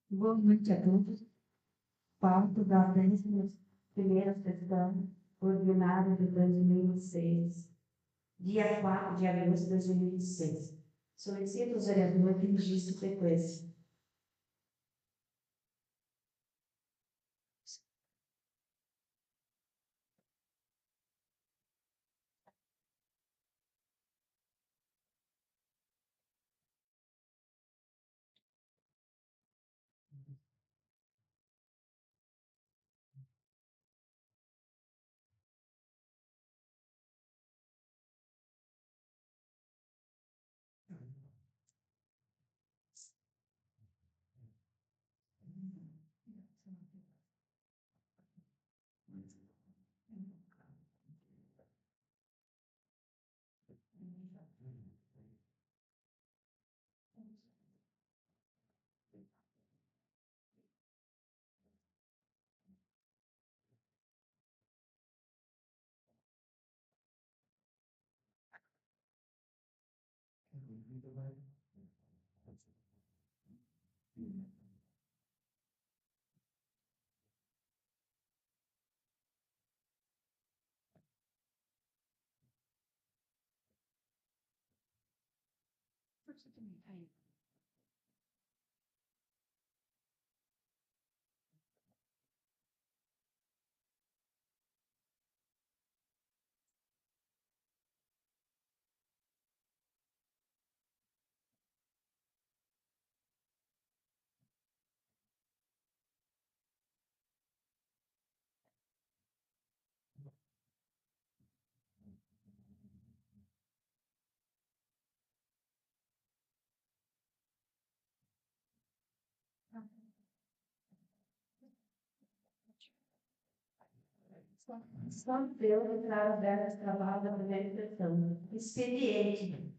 Boa noite a todos. Pauta da 11ª sessão ordinária de 2026, dia 4 de agosto de 2026. Solicito os vereadores que registrem frequência. São Deus entrar aberto esse trabalho da primeira sessão. Expediente.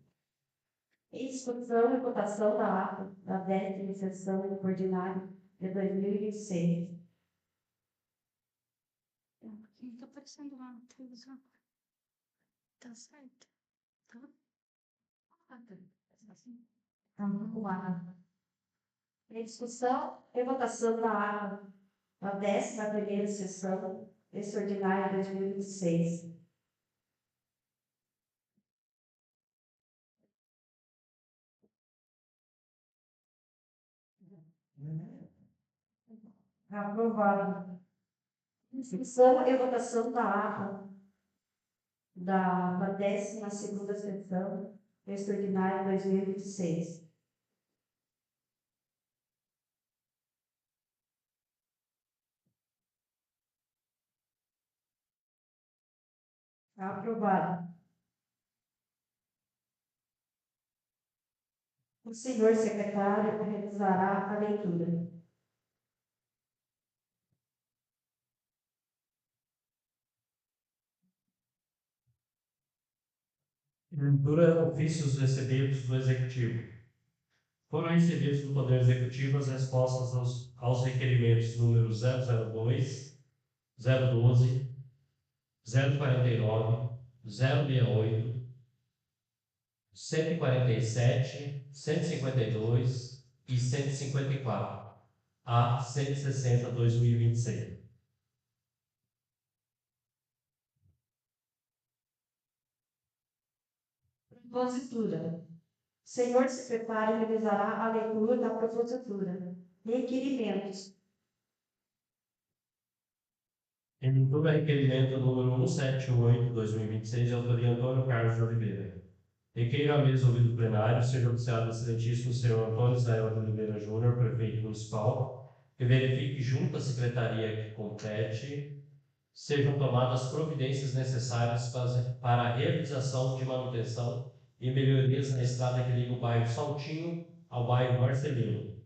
Discussão e votação da ata da 10ª sessão ordinária de 2026. Está aparecendo lá na televisão. Tá certo? Tá? Vamos lá. Discussão e votação da ata da 11ª sessão extraordinária de 2026. Aprovado. Discussão e votação da ata da 12ª sessão extraordinária de 2026. Aprovado. O senhor secretário realizará a leitura. Leitura ofícios recebidos do Executivo. Foram recebidos do Poder Executivo as respostas aos requerimentos número 002, 012, 049, 068, 147, 152 e 154, a 160/2026. Propositura. Senhor secretário realizará a leitura da propositura. Requerimentos. Em leitura, requerimento número 178/2026, de autoria Antônio Carlos de Oliveira. Requeiro à mesa ouvido plenário, seja oficiado excelentíssimo senhor Antônio Israel de Oliveira Júnior, prefeito municipal, que verifique junto à secretaria que compete sejam tomadas providências necessárias para a realização de manutenção e melhorias na estrada que liga o bairro Saltinho ao bairro Marcelino.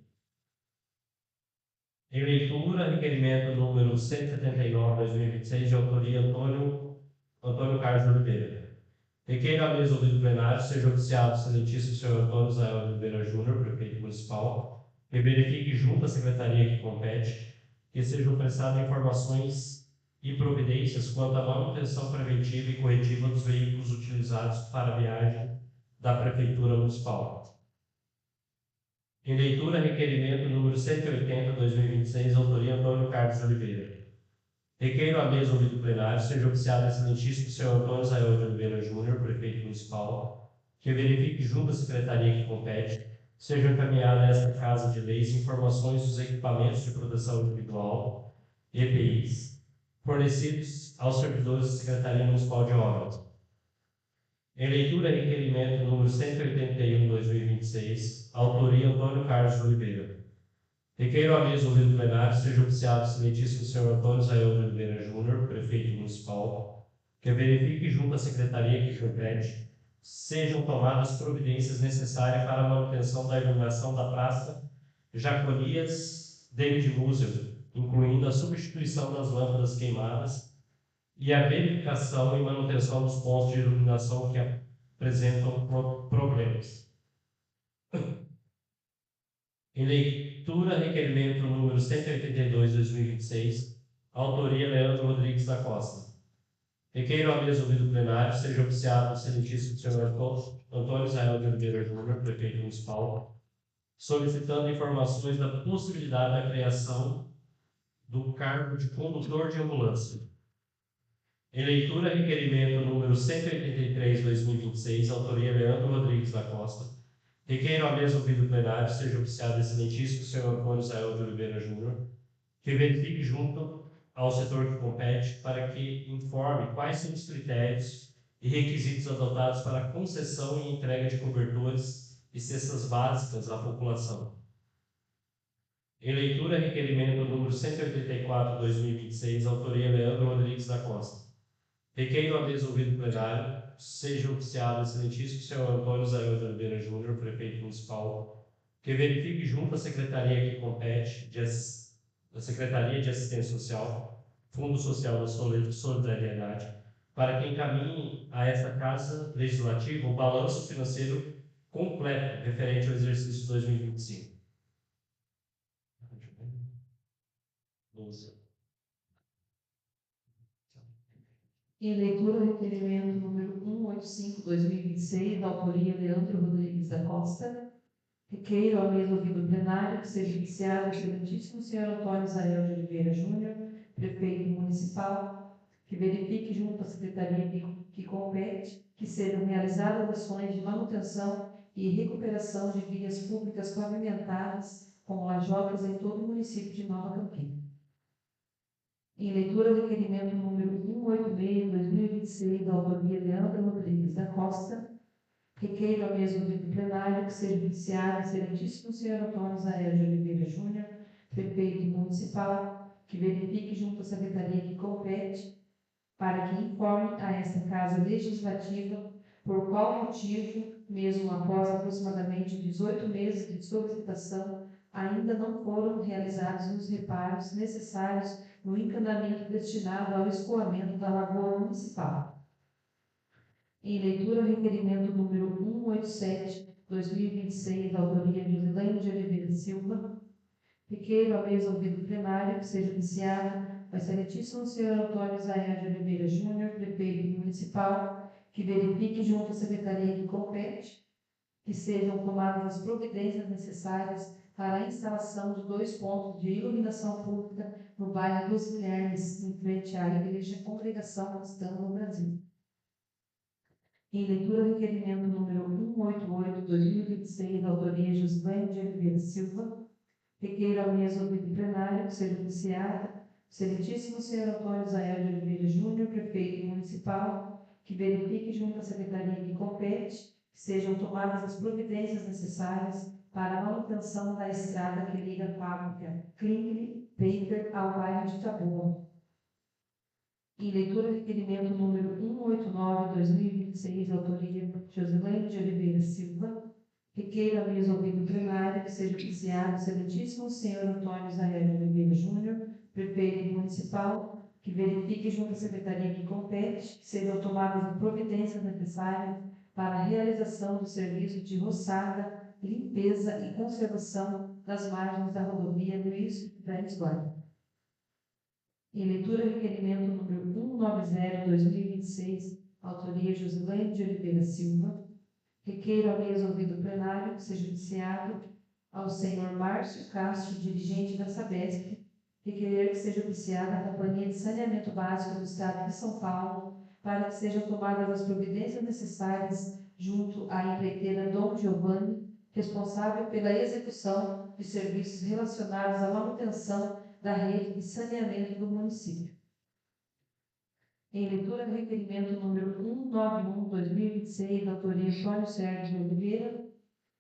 Em leitura, requerimento número 179/2026, de autoria Antônio Carlos de Oliveira. Requeiro à mesa ouvido plenário, seja oficiado o excelentíssimo senhor Antônio Israel de Oliveira Júnior, prefeito municipal, que verifique junto à secretaria que compete que sejam prestadas informações e providências quanto à manutenção preventiva e corretiva dos veículos utilizados para a viagem da Prefeitura Municipal. Em leitura, requerimento número 180, 2026, autoria Antônio Carlos de Oliveira. Requeiro à mesa ouvido plenário, seja oficiado excelentíssimo senhor Antônio Israel de Oliveira Júnior, prefeito municipal, que verifique junto à secretaria que compete, sejam encaminhadas a esta Casa de Leis informações dos equipamentos de proteção individual, EPIs, fornecidos aos servidores da Secretaria Municipal de Obras. Em leitura, requerimento número 181, 2026, autoria Antônio Carlos de Oliveira. Requeiro à mesa ouvido plenário, seja oficiado o excelentíssimo senhor Antônio Israel de Oliveira Júnior, prefeito municipal, que verifique junto à secretaria que compete, sejam tomadas providências necessárias para a manutenção da iluminação da Praça Jaconias David Musel, incluindo a substituição das lâmpadas queimadas e a verificação e manutenção dos pontos de iluminação que apresentam problemas. Em leitura, requerimento número 182, 2026, autoria Leandro Rodrigues da Costa. Requeiro à mesa ouvido plenário, seja oficiado o excelentíssimo senhor Antônio Israel de Oliveira Júnior, prefeito municipal, solicitando informações da possibilidade da criação do cargo de condutor de ambulância. Em leitura, requerimento número 183, 2026, autoria Leandro Rodrigues da Costa. Requeiro à mesa ouvido plenário, seja oficiado excelentíssimo senhor Antônio Israel de Oliveira Júnior, que verifique junto ao setor que compete para que informe quais são os critérios e requisitos adotados para a concessão e entrega de cobertores e cestas básicas à população. Em leitura, requerimento número 184, 2026, autoria Leandro Rodrigues da Costa. Requeiro à mesa ouvido plenário, seja oficiado o excelentíssimo senhor Antônio Israel de Oliveira Júnior, prefeito municipal, que verifique junto à secretaria que compete, da Secretaria de Assistência Social, Fundo Social da Solidariedade, para que encaminhe a esta Casa Legislativa o balanço financeiro completo referente ao exercício 2025. Em leitura, requerimento número 185, 2026, da autoria Leandro Rodrigues da Costa. Requeiro à mesa ouvido plenário que seja iniciado o excelentíssimo senhor Antônio Israel de Oliveira Júnior, prefeito municipal, que verifique junto à secretaria que compete que sejam realizadas ações de manutenção e recuperação de vias públicas pavimentadas com lajocas em todo o município de Nova Campina. Em leitura, requerimento número 186, 2026, da autoria Leandro Rodrigues da Costa. Requeiro à mesa ouvido plenário que seja iniciado o excelentíssimo senhor Antônio Israel de Oliveira Júnior, prefeito municipal, que verifique junto à secretaria que compete para que informe a esta Casa Legislativa por qual motivo, mesmo após aproximadamente 18 meses de solicitação, ainda não foram realizados os reparos necessários no encanamento destinado ao escoamento da Lagoa Municipal. Em leitura, requerimento número 187, 2026, da autoria de Josilene de Oliveira Silva. Requeiro à mesa ouvido plenário que seja iniciado o excelentíssimo senhor Antônio Israel de Oliveira Júnior, prefeito municipal, que verifique junto à secretaria que compete que sejam tomadas as providências necessárias para a instalação de 2 pontos de iluminação pública no bairro dos Guilhermes, em frente à Igreja Congregação Cristã no Brasil. Em leitura, requerimento número 188, 2026, da autoria Josilene de Oliveira Silva. Requeiro à mesa ouvido plenário que seja iniciado o excelentíssimo senhor Antônio Israel de Oliveira Júnior, prefeito municipal, que verifique junto à secretaria que compete que sejam tomadas as providências necessárias para a manutenção da estrada que liga a fábrica Klingle Baker ao bairro de Taboa. Em leitura, requerimento número 189, 2026, da autoria Josilene de Oliveira Silva. Requeiro à mesa ouvido plenário que seja iniciado o excelentíssimo senhor Antônio Israel de Oliveira Júnior, prefeito municipal, que verifique junto à secretaria que compete que sejam tomadas as providências necessárias para a realização do serviço de roçada, limpeza e conservação das margens da rodovia Luiz Félix Guarda. Em leitura, requerimento número 190, 2026, autoria Josilene de Oliveira Silva. Requeiro à mesa ouvido plenário que seja iniciado ao senhor Márcio Castro, dirigente da Sabesp, requerer que seja oficiada a Companhia de Saneamento Básico do Estado de São Paulo para que sejam tomadas as providências necessárias junto à empreiteira Dom Giovanni, responsável pela execução de serviços relacionados à manutenção da rede de saneamento do município. Em leitura do requerimento número 191/2026, da autoria Antônio Sérgio de Oliveira,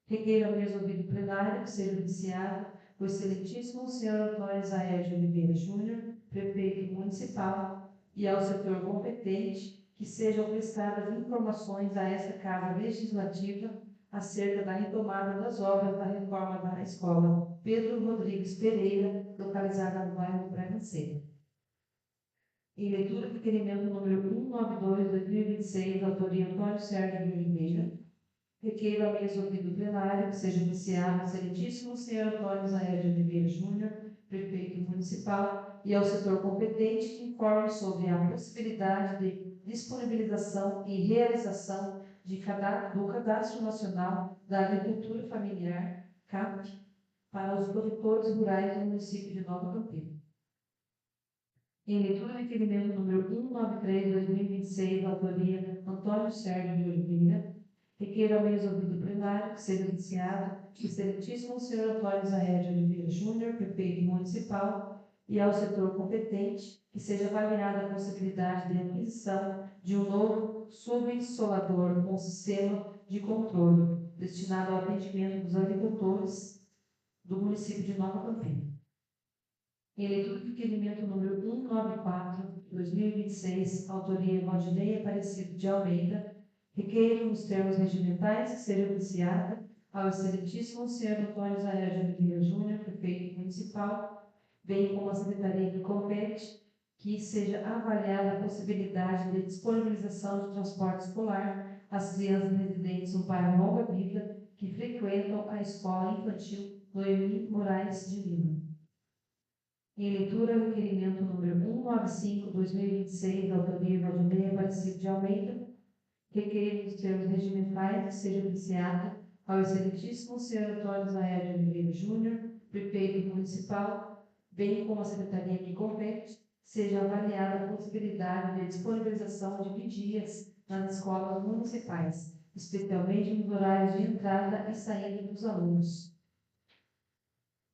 requeira ao resolvido plenário que seja oficiado o excelentíssimo senhor Antônio Zaer de Oliveira Júnior, prefeito municipal, e ao setor competente que sejam prestadas informações a esta Casa Legislativa acerca da retomada das obras da reforma da Escola Pedro Rodrigues Pereira, localizada no bairro Braganceira. Em leitura do requerimento número 192/2026, da autoria Antônio Sérgio de Oliveira, requeiro ao resolvido plenário que seja oficiado o excelentíssimo senhor Antônio Zaer de Oliveira Júnior, prefeito municipal, e ao setor competente que informe sobre a possibilidade de disponibilização e realização do Cadastro Nacional da Agricultura Familiar, CAP, para os produtores rurais do município de Nova Campina. Em leitura do requerimento número 193/2026, da autoria Antônio Sérgio de Oliveira, requeiro ao resolvido plenário que seja iniciado o excelentíssimo senhor Antônio Zaer de Oliveira Júnior, prefeito municipal, e ao setor competente que seja avaliada a possibilidade de aquisição de um novo subsolador com sistema de controle destinado ao atendimento dos agricultores do município de Nova Campina. Em leitura do requerimento número 194/2026, autoria Valdinei Aparecido de Almeida, requeiro nos termos regimentais que seja oficiada ao excelentíssimo senhor Antônio Zaer de Oliveira Júnior, prefeito municipal, bem como a secretaria que compete, que seja avaliada a possibilidade de disponibilização de transporte escolar às crianças residentes no bairro Nova Vida que frequentam a escola infantil Noemi Moraes de Lima. Em leitura do requerimento número 195/2026, da autoria Valdinei Aparecido de Almeida, requeiro nos termos regimentais que seja oficiado ao excelentíssimo senhor Antônio Zaer de Oliveira Júnior, prefeito municipal, bem como a secretaria que compete, seja avaliada a possibilidade de disponibilização de vigílias nas escolas municipais, especialmente nos horários de entrada e saída dos alunos.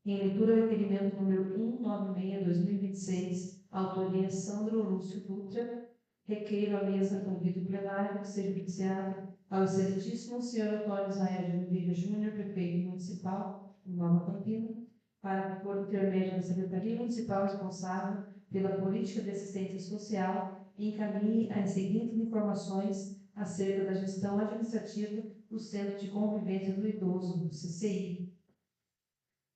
Em leitura do requerimento número 196/2026, autoria Sandro Lúcio Dutra, requeiro à mesa convite plenário que seja oficiado ao excelentíssimo senhor Antônio Zaer de Oliveira Júnior, prefeito municipal de Nova Campina, para que, por intermédio da Secretaria Municipal responsável pela política de assistência social, encaminhe as seguintes informações acerca da gestão administrativa do Centro de Convivência do Idoso, do CCI.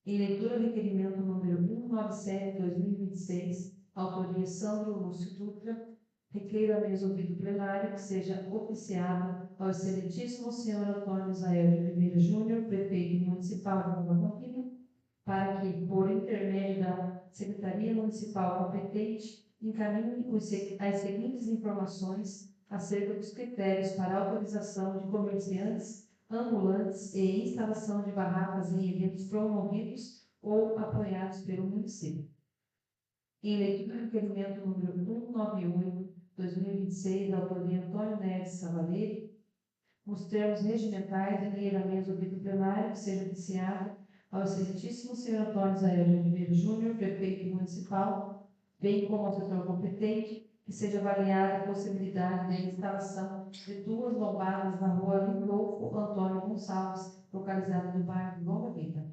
Em leitura do requerimento número 197/2026, autoria Sandro Lúcio Dutra, requeiro a resolvido plenário que seja oficiado ao excelentíssimo senhor Antônio Zaer de Oliveira Júnior, prefeito municipal de Nova Campina, para que, por intermédio da Secretaria Municipal competente, encaminhe as seguintes informações acerca dos critérios para autorização de comerciantes ambulantes e instalação de barracas em eventos promovidos ou apoiados pelo município. Em leitura do requerimento número 198/2026, da autoria Antônio Neves Cavaleiro, nos termos regimentais, requeiro a resolvido plenário que seja oficiado ao excelentíssimo senhor Antônio Zaer de Oliveira Júnior, prefeito municipal, bem como ao setor competente, que seja avaliada a possibilidade da instalação de 2 lombadas na rua Lindolfo Antônio Gonçalves, localizada no bairro Nova Vida.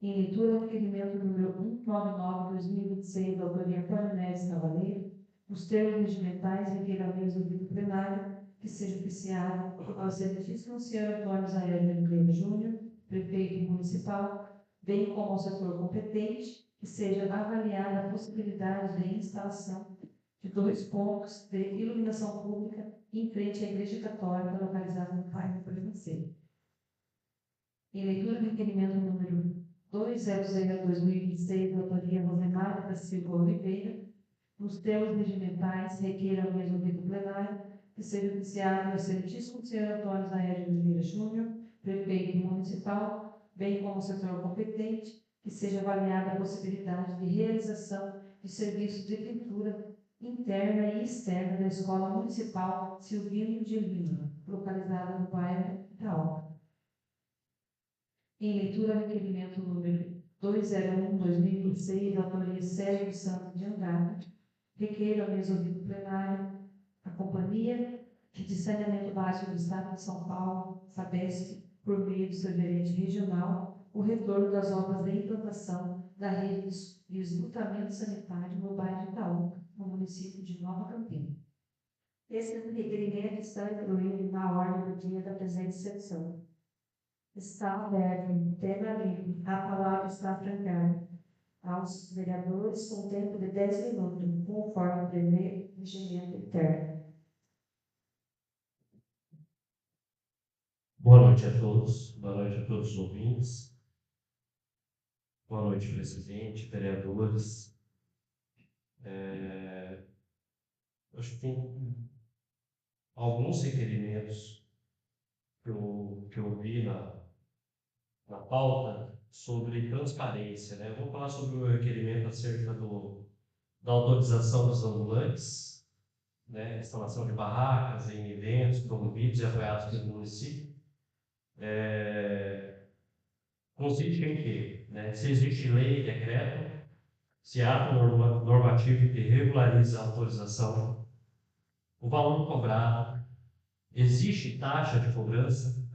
Em leitura do requerimento número 199/2026, da autoria Antônio Neves Cavaleiro, nos termos regimentais, requeiro a resolvido plenário que seja oficiado ao excelentíssimo senhor Antônio Zaer de Oliveira Júnior, prefeito municipal, bem como ao setor competente, que seja avaliada a possibilidade de instalação de 2 pontos de iluminação pública em frente à Igreja Católica, localizada no bairro Braganceira. Em leitura do requerimento número 200/2026, da autoria Rosemar da Silva Oliveira, nos termos regimentais, requeira ao resolvido plenário que seja oficiado ao excelentíssimo senhor Antônio Zaer de Oliveira Júnior, prefeito municipal, bem como o setor competente, que seja avaliada a possibilidade de realização de serviços de pintura interna e externa da Escola Municipal Silvino de Lima, localizada no bairro Itaú. Em leitura, requerimento número 201/2026, autoria Sérgio Santos de Andrade, requeiro ao resolvido plenário a Companhia de Saneamento Básico do Estado de São Paulo, Sabesp, por meio do seu gerente regional, o retorno das obras de implantação da rede de esgotamento sanitário no bairro Itaú, no município de Nova Campina. Esse requerimento está incluído na ordem do dia da presente sessão. Está aberto, tema livre, a palavra está trancada aos vereadores com tempo de 10 minutos, conforme prevê o regimento interno. Boa noite a todos, boa noite a todos os ouvintes, boa noite, presidente, vereadores. Acho que tem alguns requerimentos que eu vi na pauta sobre transparência, né? Vou falar sobre o requerimento acerca da autorização dos ambulantes, né? Instalação de barracas em eventos promovidos e apoiados pelo município. Consiste em quê? Né? Se existe lei, decreto, se ato normativo que regulariza a autorização, o valor cobrado, existe taxa de cobrança,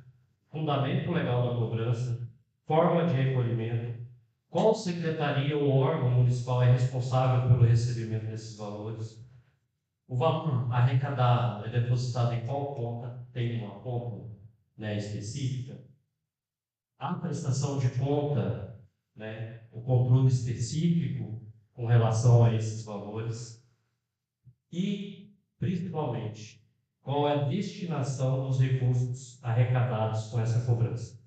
fundamento legal da cobrança, forma de recolhimento, qual secretaria ou órgão municipal é responsável pelo recebimento desses valores, o valor arrecadado é depositado em qual conta, tem uma conta, né, específica, a prestação de conta, né, o controle específico com relação a esses valores e, principalmente, qual é a destinação dos recursos arrecadados com essa cobrança.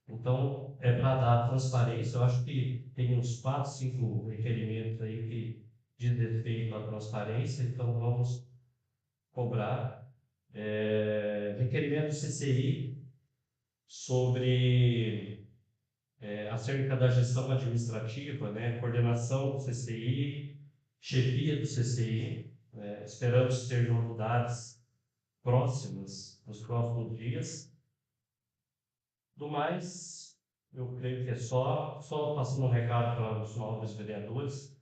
Então, é para dar transparência. Eu acho que tem uns 4, 5 requerimentos aí que diz respeito à transparência, então vamos cobrar. Requerimento do CCI sobre acerca da gestão administrativa, né, coordenação do CCI, chefia do CCI. Esperamos ter novidades próximas nos próximos dias. Do mais, eu creio que é só passando um recado para os novos vereadores.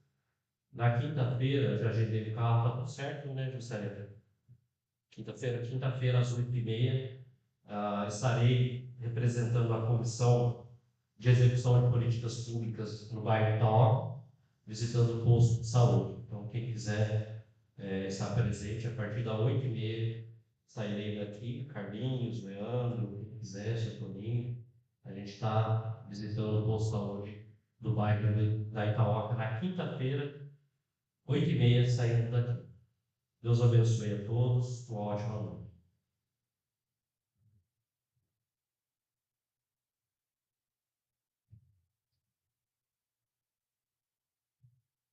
Na quinta-feira, já agendei o carro, está tudo certo, né, Juscelino? Quinta-feira, às 8h30, estarei representando a Comissão de Execução de Políticas Públicas no bairro Itaú, visitando o posto de saúde. Então, quem quiser estar presente, a partir das 8h30, sairei daqui, Carlinhos, Leandro, quem quiser, seu Toninho. A gente está visitando o posto de saúde do bairro da Itaoca na quinta-feira, 8h30, saindo daqui. Deus abençoe a todos, uma ótima noite.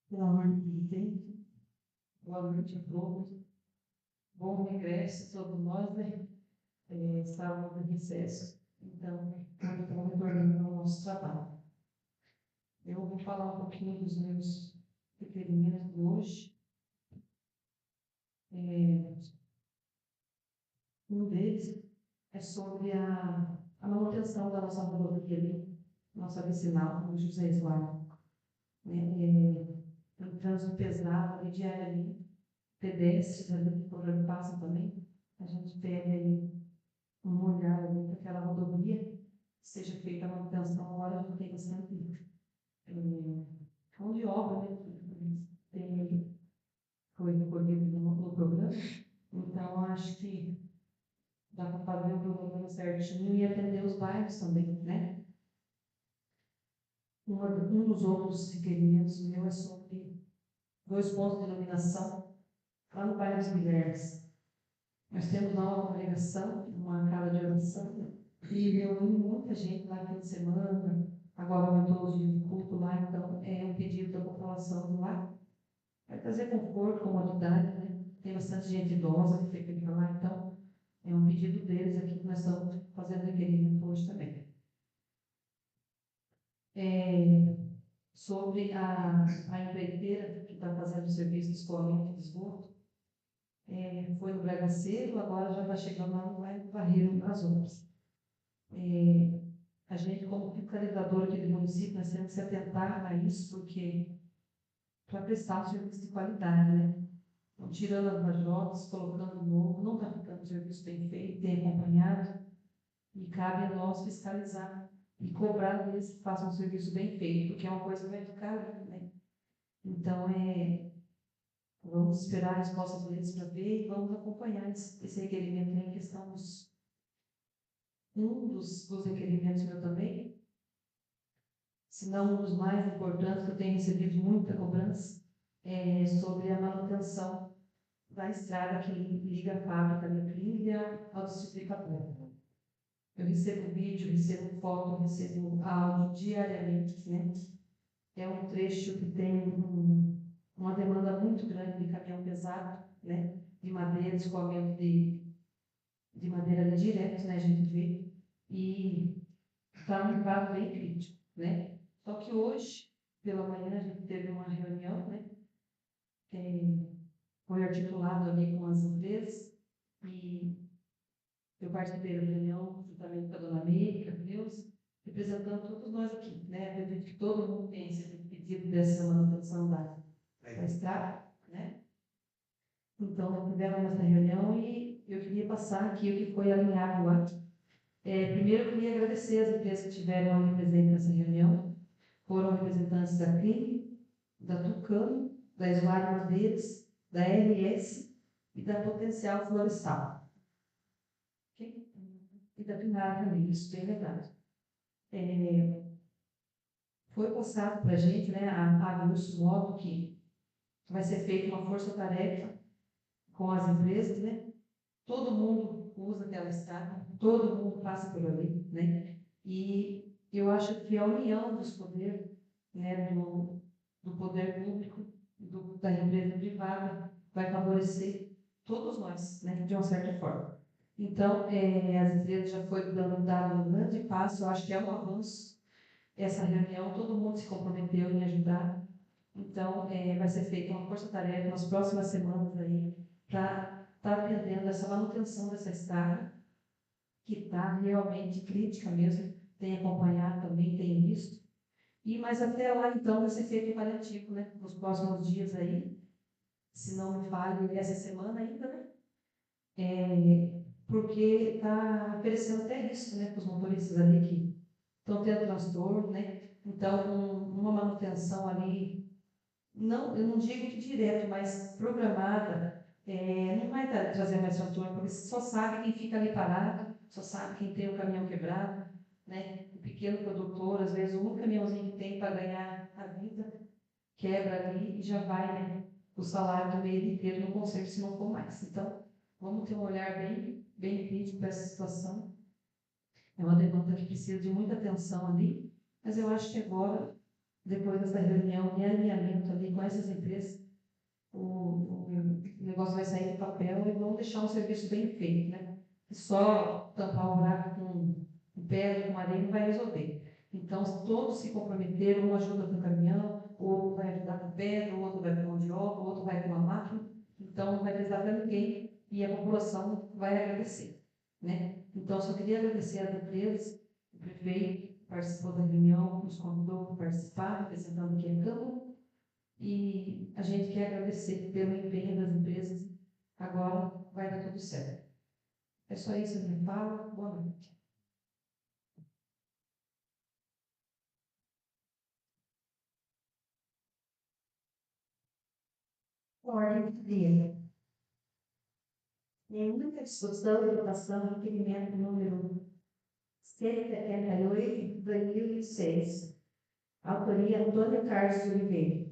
Pela ordem do tempo, boa noite a todos. Bom regresso a todos nós, né? Estávamos em recesso, então estamos retornando ao nosso trabalho. Eu vou falar um pouquinho dos meus requerimentos de hoje. Um deles é sobre a manutenção da nossa rodovia ali, nossa vicinal, no José Eduardo. Tem trânsito pesado ali diariamente, pedestres ali por onde passam também. A gente pede aí uma olhada ali para aquela rodovia, seja feita a manutenção. Agora a gente tem bastante mão de obra, né? Foi recolhido no programa. Então, acho que dá para fazer o programa certinho e atender os bairros também, né? Um dos outros requerimentos meu é sobre 2 pontos de iluminação lá no bairro dos Guilhermes. Nós temos lá uma congregação, uma casa de oração, e reúne muita gente lá no fim de semana. Agora aumentou o dia de culto lá, então é um pedido da população do lá. Vai trazer conforto, comodidade, né? Tem bastante gente idosa que fica lá, então é um pedido deles aqui que nós estamos fazendo requerimento hoje também. sobre a empreiteira que está fazendo o serviço de escoamento de esgoto. Foi no Bragaceiro, agora já está chegando lá no Barreiro das Obras. A gente, como fiscalizador aqui do município, nós temos que se atentar a isso, porque para prestar um serviço de qualidade, né? Então, tirando as lajotas, colocando novo, não está ficando um serviço bem feito, bem acompanhado, e cabe a nós fiscalizar e cobrar deles que façam um serviço bem feito, porque é uma coisa que vai ficar ali, né? Então, vamos esperar a resposta deles para ver e vamos acompanhar esse requerimento em questão um dos requerimentos meu também, se não um dos mais importantes, que eu tenho recebido muita cobrança, sobre a manutenção da estrada que liga a fábrica da trilha ao distrito de Capão. Eu recebo vídeo, recebo foto, recebo áudio diariamente, né? É um trecho que tem uma demanda muito grande de caminhão pesado, né? De madeira, escoamento de madeira ali direto, né? A gente vê. E está um estado bem crítico, né? Só que hoje, pela manhã, a gente teve uma reunião, né? Foi articulado ali com as empresas e eu participei da reunião juntamente com a dona América, Deus, representando todos nós aqui, né? Acredito que todo mundo tem esse pedido dessa manutenção da estrada, né? Então, nós tivemos essa reunião e eu queria passar aqui o que foi alinhado lá. Primeiro, eu queria agradecer as empresas que tiveram ali presente nessa reunião. Foram representantes da CRIM, da Tucano, da Esvale Madeiras, da RS e da Potencial Florestal. Okay? E da Pinara também, isso é verdade. Foi passado para a gente, né, a grosso modo, que vai ser feita uma força-tarefa com as empresas, né? Todo mundo usa aquela estrada, todo mundo passa por ali, né? E eu acho que a união dos poderes, né, do poder público, da empresa privada, vai favorecer todos nós, né, de uma certa forma. Então, as empresas já foi dado um grande passo, eu acho que é um avanço essa reunião, todo mundo se comprometeu em ajudar. Então, vai ser feita uma força-tarefa nas próximas semanas aí, para estar atendendo essa manutenção dessa estrada, que está realmente crítica mesmo, tem acompanhado também, tem visto. Mas até lá, então, vai ser feito o paliativo, né? Nos próximos dias aí, se não me falha, essa semana ainda, né? Porque está oferecendo até risco, né, para os motoristas ali que estão tendo transtorno, né? Então, uma manutenção ali, não, eu não digo que direto, mas programada, não vai trazer mais transtorno, porque só sabe quem fica ali parado, só sabe quem tem o caminhão quebrado, né? O pequeno produtor, às vezes, o único caminhãozinho que tem para ganhar a vida, quebra ali e já vai, né? O salário do mês inteiro no conserto, se não for mais. Então, vamos ter um olhar bem crítico para essa situação. É uma demanda que precisa de muita atenção ali, mas eu acho que agora, depois dessa reunião e alinhamento ali com essas empresas, o negócio vai sair do papel e vamos deixar um serviço bem feito, né? E só tampar o buraco com pedra, com areia, não vai resolver. Então, todos se comprometeram, um ajuda com o caminhão, o outro vai ajudar com pedra, o outro vai com mão de obra, o outro vai com a máquina. Então, não vai precisar para ninguém e a população vai agradecer, né? Então, só queria agradecer às empresas, o prefeito participou da reunião, nos convidou para participar, representando aqui a Câmara, e a gente quer agradecer pelo empenho das empresas. Agora vai dar tudo certo. É só isso que eu me falo. Boa noite. Ordem do dia. Tem muita discussão e votação do requerimento número 178 de 2006. Autoria Antônio Carlos Oliveira.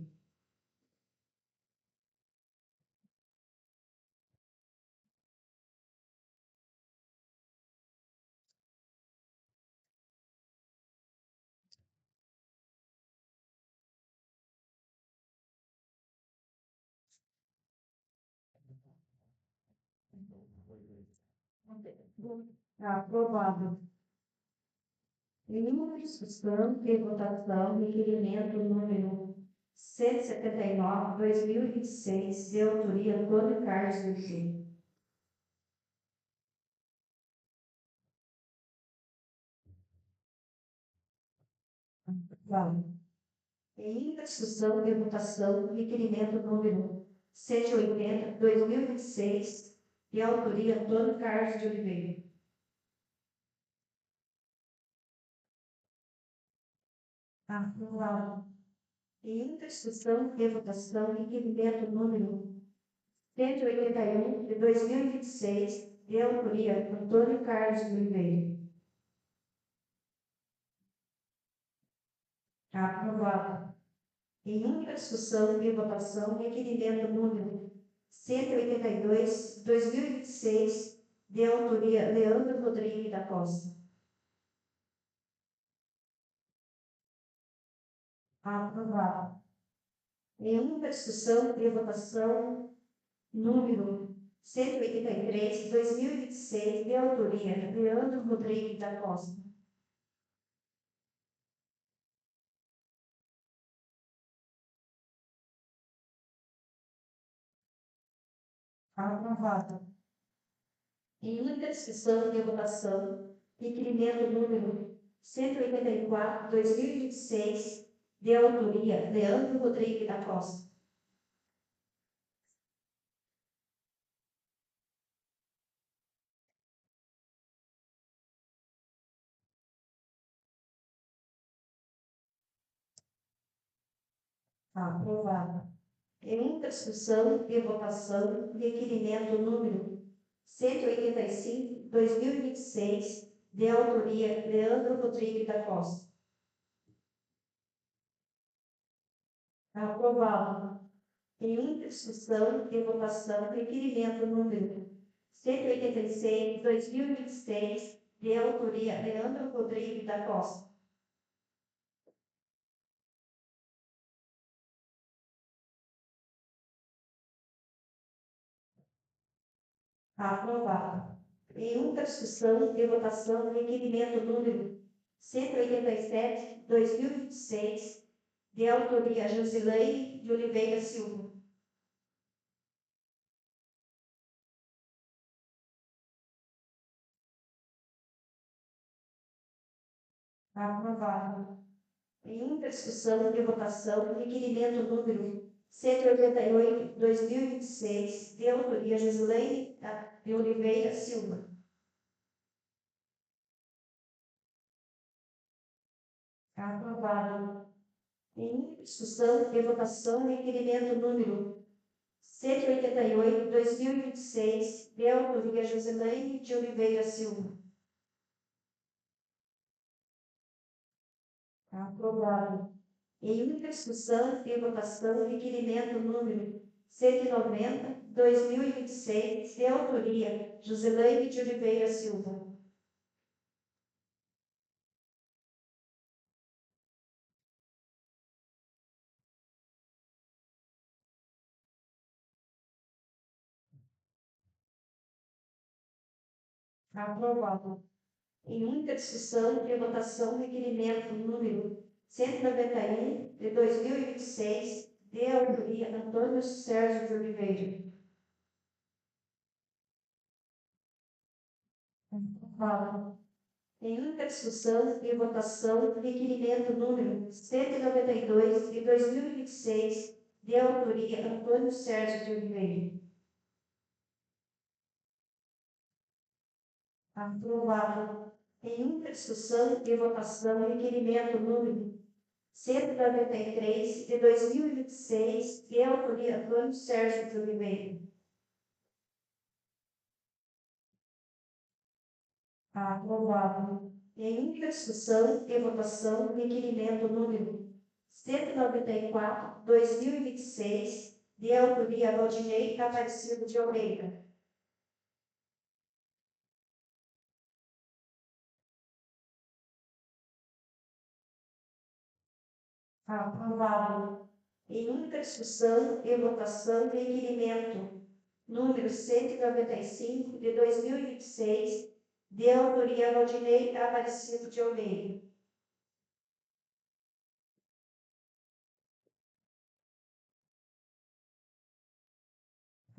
Aprovado. Em uma discussão e votação, requerimento número 179/2026, de autoria Antônio Carlos Virgílio. Vale. Em discussão e votação, requerimento número 180/2026, de autoria Antônio Carlos de Oliveira. Aprovado. Em discussão e votação, requerimento número 181/2026, de autoria Antônio Carlos de Oliveira. Aprovado. Em única discussão e votação, requerimento número 182/2026, de autoria Leandro Rodrigues da Costa. Aprovado. Em única discussão e votação, número 183/2026, de autoria Leandro Rodrigues da Costa. Aprovado. Em única discussão e votação, requerimento número 184/2026, de autoria Leandro Rodrigues da Costa. Aprovado. Em única discussão e votação, requerimento número 185/2026, de autoria Leandro Rodrigues da Costa. Aprovado. Em única discussão e votação, requerimento número 186/2026, de autoria Leandro Rodrigues da Costa. Aprovado. Em única discussão e votação, requerimento número 187/2026, de autoria Josileide de Oliveira Silva. Aprovado. Em única discussão e votação, requerimento número 188/2026, de autoria Josileide de Oliveira Silva. Aprovado. Em única discussão e votação, requerimento número 188/2026, de autoria Josileide de Oliveira Silva. Aprovado. Em única discussão e votação, requerimento número 190/2026, de autoria Josileide de Oliveira Silva. Aprovado. Em única discussão e votação, requerimento número 191/2026, de autoria Antônio Sérgio de Oliveira. Aprovado. Em única discussão e votação, requerimento número 192/2026, de autoria Antônio Sérgio de Oliveira. Aprovado. Em única discussão e votação, requerimento número 193/2026, de autoria Antônio Sérgio de Oliveira. Aprovado. Em única discussão e votação, requerimento número 194/2026, de autoria Valdinei Aparecido de Almeida. Aprovado. Em única discussão e votação, requerimento número 195/2026, de autoria Valdinei Aparecido de Almeida.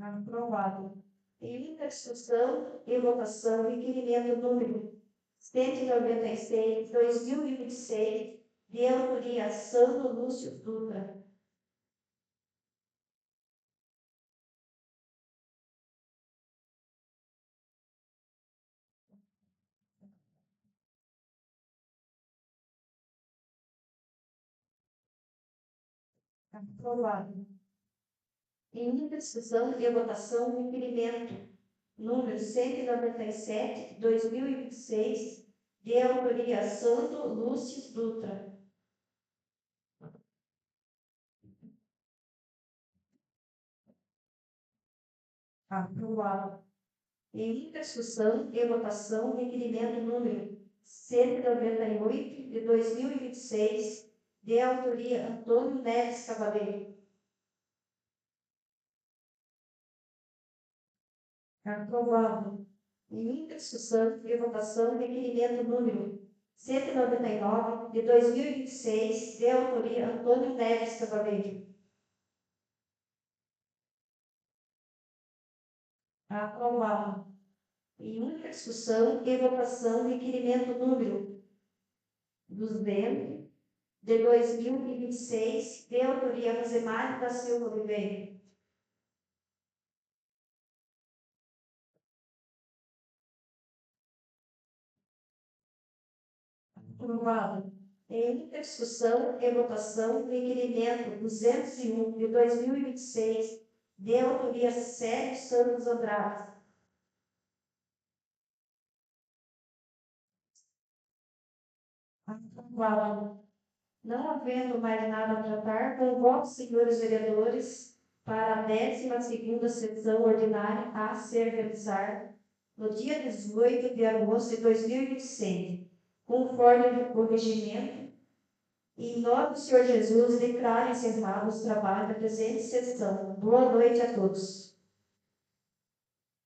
Aprovado. Em discussão e votação, requerimento número 196, 2026, de autoria Sandro Lúcio Dutra. Aprovado. Em discussão e votação, requerimento número 197, 2026, de autoria Sandro Lúcio Dutra. Aprovado. Em discussão e votação, requerimento número 198, de 2026, de autoria Antônio Neves Cavaleiro. Aprovado. Em discussão e votação, requerimento número 199, de 2026, de autoria Antônio Neves Cavaleiro. Aprovado. Em discussão e votação, requerimento número 200, de 2026, de autoria Rosemar da Silva Oliveira. Aprovado. Em discussão e votação, requerimento 201, de 2026, de autoria Sérgio Santos Andrade. Aprovado. Não havendo mais nada a tratar, convoco os senhores vereadores para a 12ª sessão ordinária a ser realizada no dia 18 de agosto de 2026, conforme o regimento. Em nome do Senhor Jesus, declaro encerrados os trabalhos da presente sessão. Boa noite a todos.